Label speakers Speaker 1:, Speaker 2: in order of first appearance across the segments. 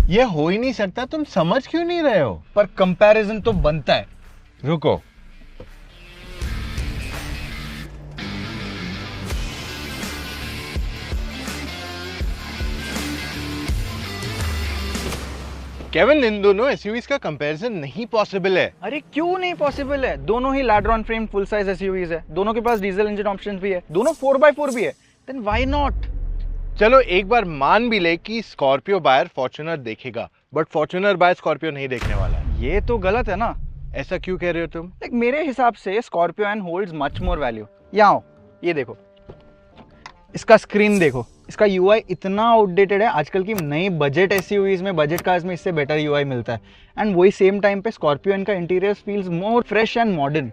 Speaker 1: ये हो ही नहीं सकता, तुम समझ क्यों नहीं रहे हो?
Speaker 2: पर कंपैरिजन तो बनता है।
Speaker 1: रुको, केविन, इन दोनों एसयूवीज का कंपैरिजन नहीं पॉसिबल है।
Speaker 2: अरे क्यों नहीं पॉसिबल है? दोनों ही लैडरॉन फ्रेम फुल साइज एसयूवीज है, दोनों के पास डीजल इंजन ऑप्शंस भी है, दोनों 4x4 भी है। Then why not?
Speaker 1: चलो एक बार मान भी ले कि स्कॉर्पियो बायर फॉर्च्यूनर देखेगा, बट फॉर्च्यूनर बायर स्कॉर्पियो नहीं देखने वाला है।
Speaker 2: ये तो गलत है ना।
Speaker 1: ऐसा क्यों कह रहे हो तुम?
Speaker 2: लाइक मेरे हिसाब से Scorpio N holds much more value. यहाँ आओ, ये देखो, इसका स्क्रीन देखो, इसका यूआई इतना आउटडेटेड है। आजकल की नई बजट एसयूवीज में, बजट कार्स में इससे बेटर यूआई मिलता है। एंड वही सेम टाइम पे स्कॉर्पियो एन का interior feels more fresh and modern.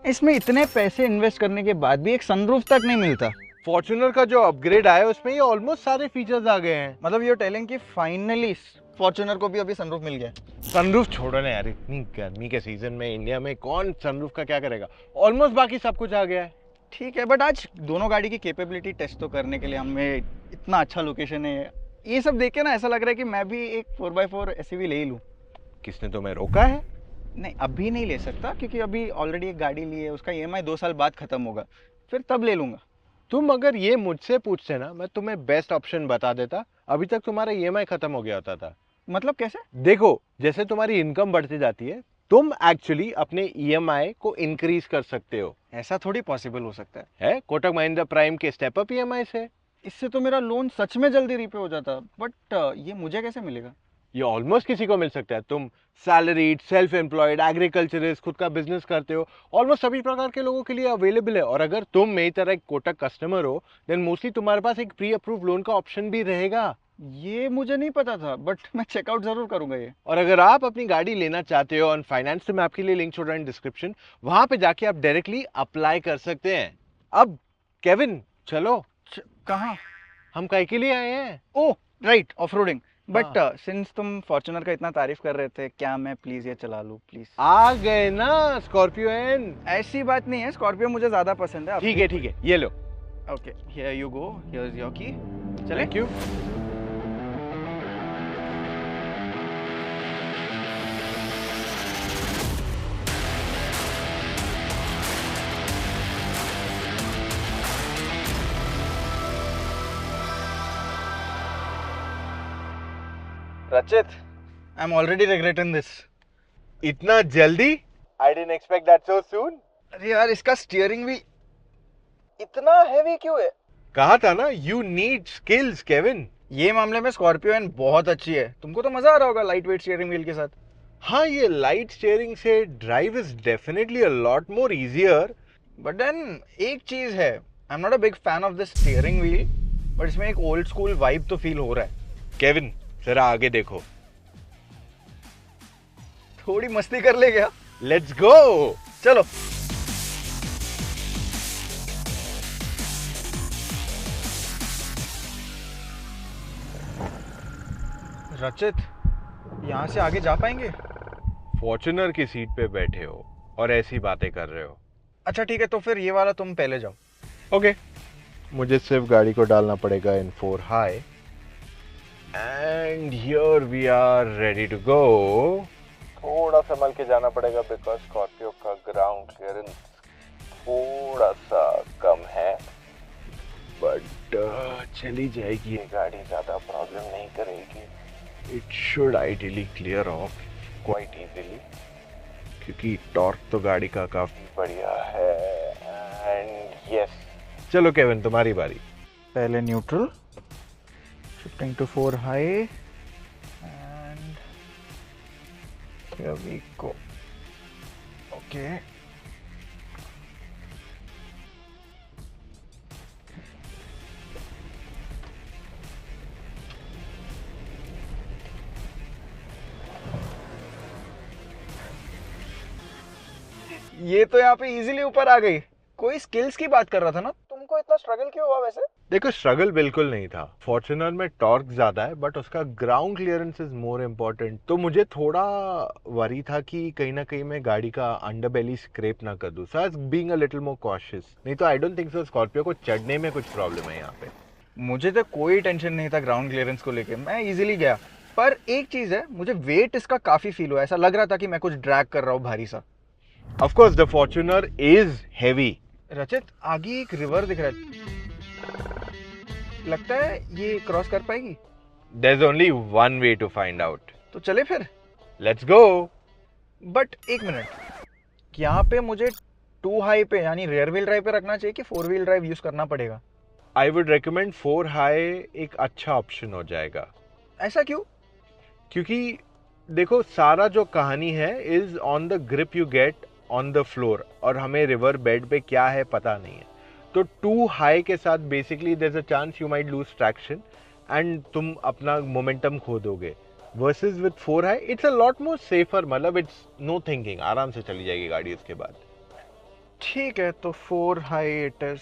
Speaker 2: इसमें इतने पैसे इन्वेस्ट करने के बाद भी एक सनरूफ तक नहीं मिलता।
Speaker 1: फॉर्च्यूनर का जो अपग्रेड आया उसमें ये ऑलमोस्ट सारे फीचर्स आ गए हैं।
Speaker 2: मतलब ये टेलिंग कि फाइनली फॉर्च्यूनर को भी अभी सनरूफ मिल गया।
Speaker 1: सनरूफ छोड़ो ना यार, इतनी गर्मी के सीजन में इंडिया में कौन सनरूफ का क्या करेगा? ऑलमोस्ट बाकी सब कुछ आ गया है।
Speaker 2: ठीक है, बट आज दोनों गाड़ी की कैपेबिलिटी टेस्ट तो करने के लिए हमें इतना अच्छा लोकेशन है, ये सब देख के ना ऐसा लग रहा है कि मैं भी एक 4x4 एसयूवी ले ही लूँ।
Speaker 1: किसने तुम्हें रोका है?
Speaker 2: नहीं, अभी नहीं ले सकता क्योंकि अभी ऑलरेडी एक गाड़ी ली है, उसका ईएमआई 2 साल बाद खत्म होगा, फिर तब ले लूंगा।
Speaker 1: तुम अगर ये मुझसे पूछते ना, मैं तुम्हें बेस्ट ऑप्शन बता देता। अभी तक तुम्हारा ईएमआई खत्म हो गया होता था।
Speaker 2: मतलब कैसे?
Speaker 1: देखो, जैसे तुम्हारी इनकम बढ़ती जाती है, तुम एक्चुअली अपने ईएमआई को इंक्रीज कर सकते हो।
Speaker 2: ऐसा थोड़ी पॉसिबल हो सकता है।
Speaker 1: कोटक महिंद्रा प्राइम के स्टेप अप ईएमआई से।
Speaker 2: इससे तो मेरा लोन सच में जल्दी रीपे हो जाता, बट ये मुझे कैसे मिलेगा?
Speaker 1: ये ऑलमोस्ट किसी को मिल सकता है। तुम सैलरीड, सेल्फ एम्प्लॉयड, एग्रीकल्चरिस्ट, खुद का बिजनेस करते हो, ऑलमोस्ट सभी प्रकार के लोगों के लिए अवेलेबल है। और अगर तुम मेरी तरह एक कोटक कस्टमर हो, देन मोस्टली तुम्हारे पास एक प्री अप्रूव लोन का ऑप्शन भी रहेगा।
Speaker 2: ये मुझे नहीं पता था, बट मैं चेकआउट जरूर करूंगा ये।
Speaker 1: और अगर आप अपनी गाड़ी लेना चाहते हो ऑन फाइनेंस, तो मैं आपके लिए लिंक छोड़ रहा हूँ डिस्क्रिप्शन, वहां पे जाके आप डायरेक्टली अप्लाई कर सकते हैं। अब केविन चलो।
Speaker 2: कहाँ?
Speaker 1: हम काहे के लिए आए हैं?
Speaker 2: Oh right, off roading. But since तुम फॉर्च्यूनर का इतना तारीफ कर रहे थे, क्या मैं प्लीज ये चला लूं प्लीज?
Speaker 1: आ गए ना स्कॉर्पियो एन।
Speaker 2: ऐसी बात नहीं है, स्कॉर्पियो मुझे ज्यादा पसंद है।
Speaker 1: ठीक है ठीक है, ये लो।
Speaker 2: Okay, here you go, here is your key. चले?
Speaker 1: Thank you.
Speaker 2: Rachit, I am already regretting this.
Speaker 1: इतना जल्दी? I didn't expect that so soon.
Speaker 2: अरे यार, इसका स्टीयरिंग भी इतना हैवी क्यों है?
Speaker 1: कहा था ना, यू नीड स्किल्स केविन।
Speaker 2: ये मामले में स्कॉर्पियो एन बहुत अच्छी है। तुमको तो मजा आ रहा होगा लाइट वेट स्टीयरिंग व्हील के साथ।
Speaker 1: हाँ, ये लाइट स्टीयरिंग से drive is definitely a lot more easier.
Speaker 2: But then एक चीज है, I am not a big fan of this steering wheel, but इसमें एक ओल्ड स्कूल वाइब तो फील हो रहा है।
Speaker 1: केविन जरा आगे देखो।
Speaker 2: थोड़ी मस्ती कर ले क्या?
Speaker 1: Let's go.
Speaker 2: चलो। रचित, यहाँ से आगे जा पाएंगे?
Speaker 1: फॉर्च्यूनर की सीट पे बैठे हो और ऐसी बातें कर रहे हो।
Speaker 2: अच्छा ठीक है, तो फिर ये वाला तुम पहले जाओ।
Speaker 1: ओके, मुझे सिर्फ गाड़ी को डालना पड़ेगा in 4 high and here we are ready to go. थोड़ा संभल के जाना पड़ेगा बिकॉज स्कॉर्पियो का ग्राउंड क्लियरेंस थोड़ा सा कम है, बट चली जाएगी ये गाड़ी, ज्यादा प्रॉब्लम नहीं करेगी। It should ideally clear of quite easily क्योंकि टॉर्क तो गाड़ी का काफी बढ़िया है। एंड यस, चलो केविन तुम्हारी बारी।
Speaker 2: पहले neutral, shifting to 4 high and here we go. Okay, ये तो यहाँ पे इजीली ऊपर आ गई। कोई स्किल्स की बात कर रहा था ना? तुमको इतना स्ट्रगल क्यों हुआ वैसे?
Speaker 1: देखो, स्ट्रगल बिल्कुल नहीं था। फॉर्च्यूनर में टॉर्क ज्यादा है बट उसका ground clearance is more important. तो मुझे थोड़ा वरी था कि कहीं ना कहीं मैं गाड़ी का अंडरबेली स्क्रैप ना कर दूं, so I was being a little more cautious. नहीं तो I don't think so Scorpio को चढ़ने में कुछ प्रॉब्लम है यहाँ पे।
Speaker 2: मुझे तो कोई टेंशन नहीं था ग्राउंड क्लियरेंस को लेके, मैं इजीली गया। पर एक चीज है, मुझे वेट इसका काफी फील हुआ, ऐसा लग रहा था कि मैं कुछ ड्रैग कर रहा हूँ भारी सा।
Speaker 1: Of course the Fortuner is heavy.
Speaker 2: रचित, आगे एक रिवर दिख रहा है, लगता है ये क्रॉस कर पाएगी।
Speaker 1: There is only one way to find out.
Speaker 2: तो चले फिर।
Speaker 1: Let's go.
Speaker 2: बट एक मिनट, यहाँ पे मुझे टू हाई पे यानी रियर व्हील ड्राइव पे रखना चाहिए कि फोर व्हील ड्राइव यूज करना पड़ेगा?
Speaker 1: आई वुड रिकमेंड 4 हाई एक अच्छा ऑप्शन हो जाएगा।
Speaker 2: ऐसा क्यों?
Speaker 1: क्योंकि देखो सारा जो कहानी है is on the grip you get on the floor, और हमें रिवर बेड पे क्या है पता नहीं है। तो 2 हाई के साथ basically there is a chance you might lose traction and तुम अपना मोमेंटम खो दोगे। Versus with 4 high it's a lot more safer, मतलब इट्स नो थिंकिंग, आराम से चली जाएगी गाड़ी उसके बाद।
Speaker 2: ठीक है, तो 4 high it is.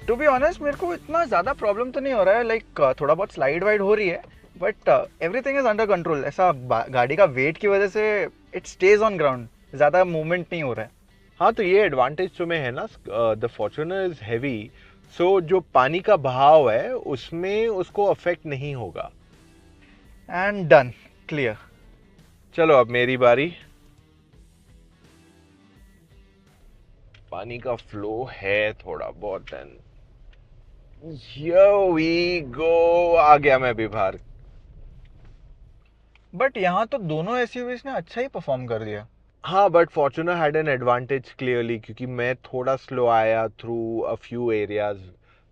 Speaker 2: To be honest मेरे को इतना ज्यादा प्रॉब्लम तो नहीं हो रहा है, लाइक थोड़ा बहुत स्लाइड वाइड हो रही है, but everything is under control. ऐसा गाड़ी का वेट की वजह से इट स्टेज ऑन ग्राउंड, ज्यादा मूवमेंट नहीं हो रहा है।
Speaker 1: हाँ, तो ये एडवांटेज तुम्हें है ना, द फॉर्च्यूनर इज हैवी, सो जो पानी का बहाव है उसमें उसको अफेक्ट नहीं होगा।
Speaker 2: And done, clear.
Speaker 1: चलो अब मेरी बारी। पानी का फ्लो है थोड़ा बहुत, एंड here we go, आ गया मैं भी बाहर।
Speaker 2: बट यहाँ तो दोनों एसयूवीज ने अच्छा ही परफॉर्म कर दिया।
Speaker 1: हाँ, but Fortuner had an advantage clearly, क्योंकि मैं थोड़ा स्लो आया through a few areas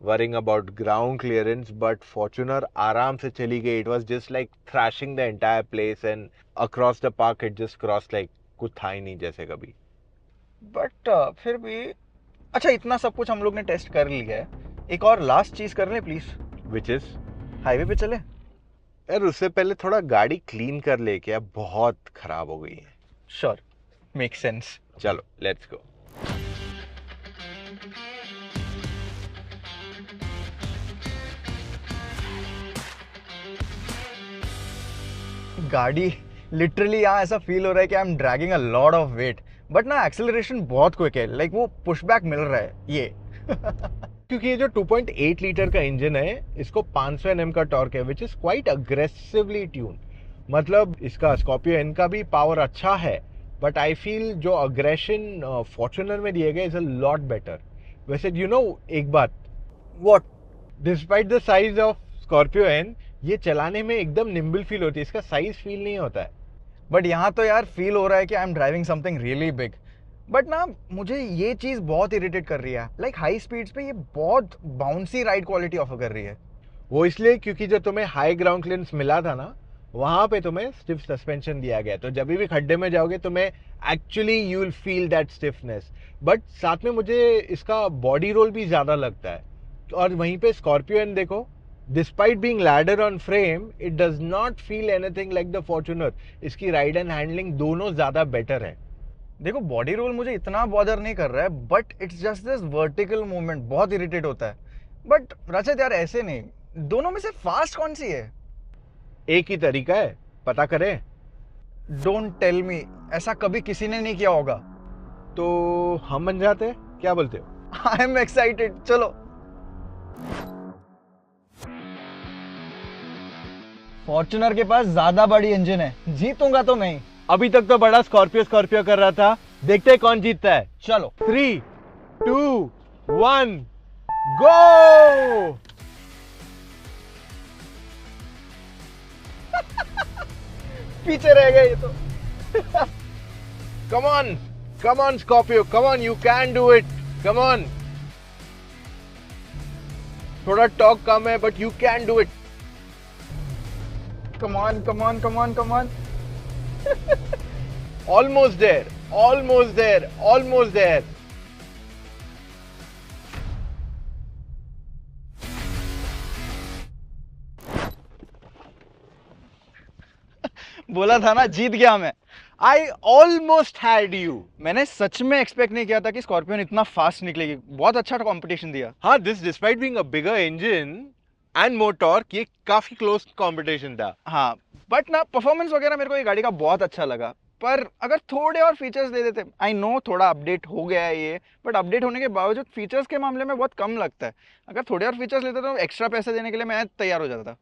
Speaker 1: worrying about ground clearance, but Fortuner आराम से चली गई। It was just like thrashing the entire place and across the park it just cross like कुछ था ही नहीं जैसे कभी।
Speaker 2: बट फिर भी अच्छा, इतना सब कुछ हम लोग ने टेस्ट कर लिया है, एक और लास्ट चीज कर ले प्लीज।
Speaker 1: Which is?
Speaker 2: हाईवे पे चले।
Speaker 1: यार उससे पहले थोड़ा गाड़ी क्लीन कर ले, क्या बहुत खराब हो गई है।
Speaker 2: Sure, make sense.
Speaker 1: चलो लेट्स गो।
Speaker 2: गाड़ी लिटरली यहाँ ऐसा फील हो रहा है कि I am dragging a lot of weight, but ना एक्सेलरेशन बहुत क्विक है, लाइक वो पुशबैक मिल रहा है ये।
Speaker 1: क्योंकि ये जो 2.8 लीटर का इंजन है इसको 500 Nm का टॉर्क है, which is quite aggressively tune. मतलब इसका स्कॉर्पियो एन का भी पावर अच्छा है, बट आई फील जो अग्रेशन फॉर्च्यूनर में दिए गए इज अ लॉट बेटर। वैसे यू नो एक बात,
Speaker 2: what?
Speaker 1: Despite the size of Scorpio N, ये चलाने में एकदम निम्बल फील होती है, इसका साइज फील नहीं होता है।
Speaker 2: बट यहाँ तो यार फील हो रहा है कि I am driving something really big. But ना मुझे ये चीज बहुत इरिटेट कर रही है, लाइक हाई स्पीड्स पे ये बहुत बाउंसी राइड क्वालिटी ऑफर कर रही है।
Speaker 1: वो इसलिए क्योंकि जो तुम्हें हाई ग्राउंड क्लियरेंस मिला था ना, वहां पे तुम्हें स्टिफ सस्पेंशन दिया गया, तो जब भी खड्डे में जाओगे तुम्हें actually you will feel that stiffness. But साथ में मुझे इसका बॉडी रोल भी ज्यादा लगता है। और वहीं पे स्कॉर्पियो एन देखो, despite being ladder on frame it does not feel anything like the Fortuner. इसकी राइड एंड हैंडलिंग दोनों ज्यादा बेटर है।
Speaker 2: देखो बॉडी रोल मुझे इतना बॉदर नहीं कर रहा है, but it's just this vertical movement बहुत इरिटेट होता है। बट रचित यार ऐसे नहीं, दोनों में से फास्ट कौन सी है?
Speaker 1: एक ही तरीका है, पता करें?
Speaker 2: डोंट टेल मी, ऐसा कभी किसी ने नहीं किया होगा।
Speaker 1: तो हम बन जाते हैं, क्या बोलते हो?
Speaker 2: आई एम एक्साइटेड, चलो। फॉर्च्यूनर के पास ज्यादा बड़ी इंजन है, जीतूंगा तो मैं ही।
Speaker 1: अभी तक तो बड़ा स्कॉर्पियो कर रहा था, देखते हैं कौन जीतता है।
Speaker 2: चलो
Speaker 1: 3, 2, 1 गो।
Speaker 2: पीछे रह गए ये तो।
Speaker 1: Come on Scorpio, come on, you can do it, come on. थोड़ा टॉक कम है but you can do it.
Speaker 2: Come on come on come on come on.
Speaker 1: Almost there, almost there, almost there.
Speaker 2: बोला था ना जीत गया मैं।
Speaker 1: I almost had you.
Speaker 2: मैंने सच में expect नहीं किया था कि स्कॉर्पियन इतना फास्ट निकलेगी, बहुत अच्छा कंपटीशन दिया।
Speaker 1: हाँ, this despite being a bigger engine and more torque, ये काफी close competition था।
Speaker 2: हाँ, बट ना परफॉर्मेंस वगैरह मेरे को ये गाड़ी का बहुत अच्छा लगा, पर अगर थोड़े और फीचर्स दे देते, आई नो थोड़ा अपडेट हो गया है ये, बट अपडेट होने के बावजूद फीचर्स के मामले में बहुत कम लगता है। अगर थोड़े और फीचर्स लेते तो एक्स्ट्रा पैसे देने के लिए मैं तैयार हो जाता था।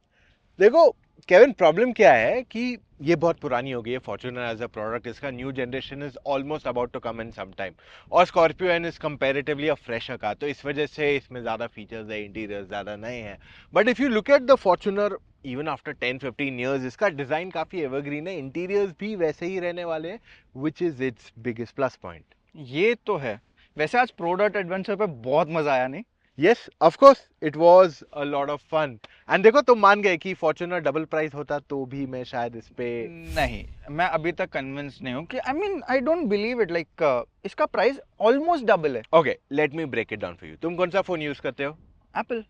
Speaker 1: देखो केविन, प्रॉब्लम क्या है कि ये बहुत पुरानी हो गई है फॉर्च्यूनर एज अ प्रोडक्ट। इसका new generation is almost about to come in some time, और Scorpio N is comparatively a fresher car, तो इस वजह से इसमें ज़्यादा फीचर्स है, इंटीरियर ज़्यादा नए हैं। But if you look at the Fortuner even after 10-15 years, इसका डिज़ाइन काफ़ी एवरग्रीन है, इंटीरियर्स भी वैसे ही रहने वाले हैं, which is it's biggest plus point.
Speaker 2: ये तो है। वैसे आज प्रोडक्ट एडवेंचर पे बहुत मजा आया नहीं?
Speaker 1: Yes, of course, it was a lot of fun. And देखो तुम मान गए कि फॉर्च्यूनर डबल प्राइस होता तो भी मैं शायद इस पे
Speaker 2: नहीं, मैं अभी तक कन्विंस नहीं हूँ कि I don't believe it, like इसका प्राइस ऑलमोस्ट डबल है।
Speaker 1: Okay, let me break it down for you. तुम कौन सा फोन यूज करते हो?
Speaker 2: एप्पल।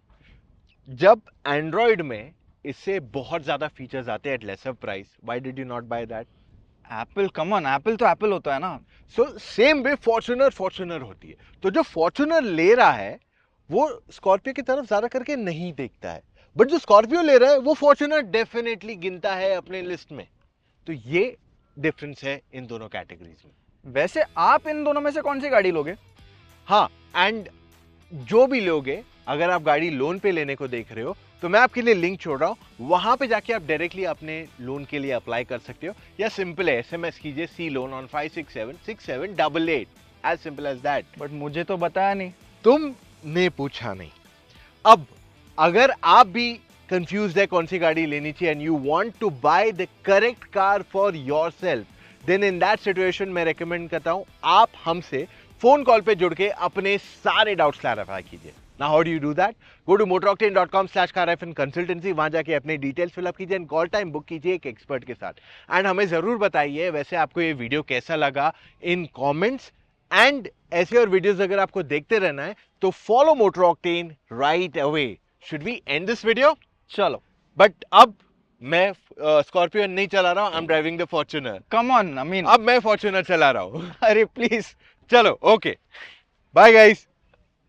Speaker 1: जब एंड्रॉइड में इससे बहुत ज्यादा फीचर्स आते हैं at lesser price, why did you not buy that?
Speaker 2: Apple, come on, Apple तो एप्पल होता है ना।
Speaker 1: सो सेम वे फॉर्च्यूनर होती है, तो जो फॉर्च्यूनर ले रहा है वो स्कॉर्पियो की तरफ ज्यादा करके नहीं देखता है, बट जो स्कॉर्पियो ले रहा है वो फॉर्च्यूनर डेफिनेटली गिनता है अपने लिस्ट में। तो ये डिफरेंस है इन दोनों कैटेगरीज में।
Speaker 2: वैसे आप इन दोनों में से कौन सी गाड़ी लोगे?
Speaker 1: हाँ, एंड जो भी लोगे, अगर आप गाड़ी लोन पे लेने को देख रहे हो तो मैं आपके लिए लिंक छोड़ रहा हूँ, वहां पे जाके आप डायरेक्टली अपने लोन के लिए अप्लाई कर सकते हो, या सिंपल है SMS कीजिए C loan on 5676788, as simple as that.
Speaker 2: But मुझे तो बताया नहीं।
Speaker 1: तुमने पूछा नहीं। अब अगर आप भी कंफ्यूज्ड है कौन सी गाड़ी लेनी चाहिए and you want to buy the correct car for yourself, then in that situation मैं रेकमेंड करता हूं आप हमसे फोन कॉल पे जुड़ के अपने सारे डाउट्स क्लैरिफाई कीजिए। Now how do you do that? Go to motoroctane.com/car-consultancy, वहां जाके अपने डिटेल्स फिलअप कीजिए एंड कॉल टाइम बुक कीजिए एक एक्सपर्ट के साथ। एंड हमें जरूर बताइए वैसे आपको ये वीडियो कैसा लगा इन कमेंट्स, एंड ऐसे और वीडियोस अगर आपको देखते रहना है तो follow Motor Octane right away. Should we end this video?
Speaker 2: चलो,
Speaker 1: बट अब मैं स्कॉर्पियो नहीं चला रहा हूं, I am driving the Fortuner.
Speaker 2: Come on, I mean
Speaker 1: अब मैं फॉर्च्यूनर चला रहा हूं।
Speaker 2: अरे प्लीज।
Speaker 1: चलो, ओके, बाय गाइस।